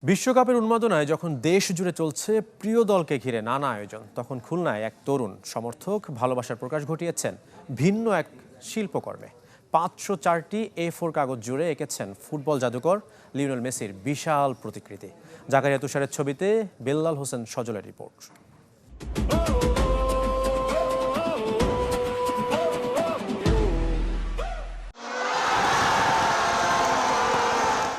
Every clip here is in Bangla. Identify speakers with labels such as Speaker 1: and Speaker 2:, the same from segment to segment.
Speaker 1: বিশ্বকাপের উন্মাদনায় যখন দেশ জুড়ে চলছে প্রিয় দলকে ঘিরে নানা আয়োজন, তখন খুলনায় এক তরুণ সমর্থক ভালোবাসার প্রকাশ ঘটিয়েছেন ভিন্ন এক শিল্পকর্মে। 504টি A4 কাগজ জুড়ে এঁকেছেন ফুটবল জাদুকর লিওনেল মেসির বিশাল প্রতিকৃতি। জাকারিয়া তুষারের ছবিতে বেল্লাল হোসেন সজলের রিপোর্ট।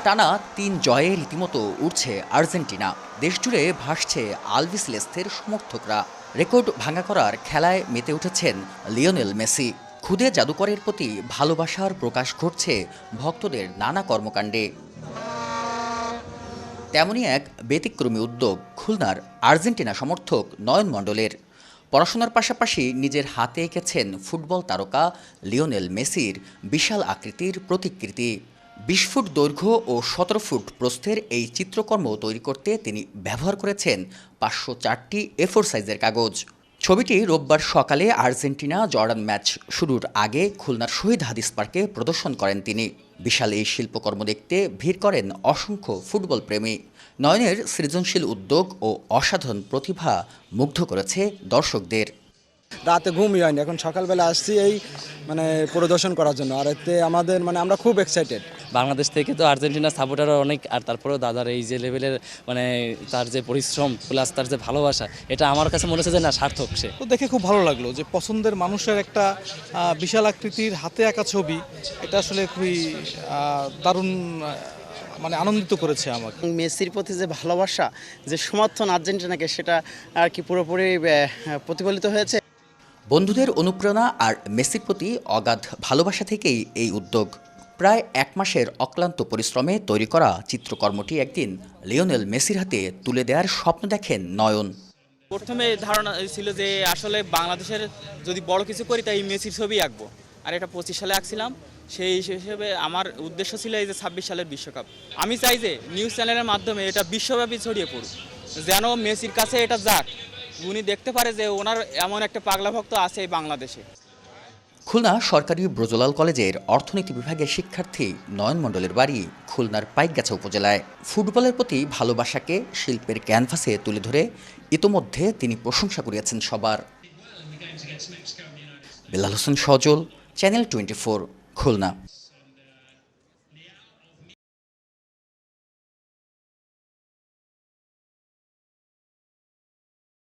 Speaker 2: টানা ৩ জয়ে রীতিমতো উঠছে আর্জেন্টিনা। দেশজুড়ে ভাসছে আলবিসেলেস্তের সমর্থকরা। রেকর্ড ভাঙা করার খেলায় মেতে উঠেছেন লিওনেল মেসি। খুদে জাদুকরের প্রতি ভালোবাসার প্রকাশ ঘটছে ভক্তদের নানা কর্মকাণ্ডে। তেমনই এক ব্যতিক্রমী উদ্যোগ খুলনার আর্জেন্টিনা সমর্থক নয়ন মণ্ডলের। পড়াশোনার পাশাপাশি নিজের হাতে এঁকেছেন ফুটবল তারকা লিওনেল মেসির বিশাল আকৃতির প্রতিকৃতি। ২০ ফুট দৈর্ঘ্য ও ১৭ ফুট প্রস্থের এই চিত্রকর্ম তৈরি করতে তিনি ব্যবহার করেছেন ৫০৪টি A4 সাইজের কাগজ। ছবিটি রোববার সকালে আর্জেন্টিনা জর্ডান ম্যাচ শুরুর আগে খুলনার শহীদ হাদিস পার্কে প্রদর্শন করেন তিনি। বিশাল এই শিল্পকর্ম দেখতে ভিড় করেন অসংখ্য ফুটবল প্রেমী। নয়নের সৃজনশীল উদ্যোগ ও অসাধারণ প্রতিভা মুগ্ধ করেছে দর্শকদের।
Speaker 3: রাতে ঘুমই হয়নি, এখন সকালবেলা আসছি এই পরিদর্শন করার জন্য। আর এতে আমাদের আমরা খুব এক্সাইটেড।
Speaker 4: বাংলাদেশ থেকে তো আর্জেন্টিনার সাপোর্টারও অনেক, আর তারপরেও দাদার এই যে লেভেলের তার যে পরিশ্রম প্লাস তার যে ভালোবাসা, এটা আমার কাছে মনে হচ্ছে যে না, সার্থক সে।
Speaker 5: তো দেখে খুব ভালো লাগলো যে পছন্দের মানুষের একটা বিশাল আকৃতির হাতে আঁকা ছবি, এটা আসলে খুবই দারুণ আনন্দিত করেছে আমাকে।
Speaker 6: মেসির প্রতি যে ভালোবাসা, যে সমর্থন আর্জেন্টিনাকে, সেটা আর কি পুরোপুরি প্রতিফলিত হয়েছে।
Speaker 2: বন্ধুদের অনুপ্রেরণা আর মেসির প্রতি অগাধ ভালোবাসা থেকেই এই উদ্যোগ। প্রায় ১ মাসের অক্লান্ত পরিশ্রমে তৈরি করা চিত্রকর্মটি একদিন লিওনেল মেসির হাতে তুলে দেওয়ার স্বপ্ন দেখেন নয়ন।
Speaker 7: প্রথমে ধারণা ছিল যে আসলে বাংলাদেশের যদি বড় কিছু করি তাই মেসির ছবি আঁকবো, আর এটা 25 সালে আঁকছিলাম। সেই হিসেবে আমার উদ্দেশ্য ছিল এই যে 26 সালের বিশ্বকাপ। আমি চাই যে নিউজ চ্যানেলের মাধ্যমে এটা বিশ্বব্যাপী ছড়িয়ে পড়ুক, যেন মেসির কাছে এটা যাক, উনি দেখতে পারে যে ওনার এমন একটা পাগলা ভক্ত আছে এই বাংলাদেশে।
Speaker 2: খুলনা সরকারি ব্রজলাল কলেজের অর্থনীতি বিভাগের শিক্ষার্থী নয়ন মণ্ডলের বাড়ি খুলনার পাইকগাছা উপজেলায়। ফুটবলের প্রতি ভালোবাসাকে শিল্পের ক্যানভাসে তুলে ধরে ইতোমধ্যে তিনি প্রশংসা কুড়িয়েছেন সবার। বেল্লাল হোসেন সজল, চ্যানেল 24, খুলনা।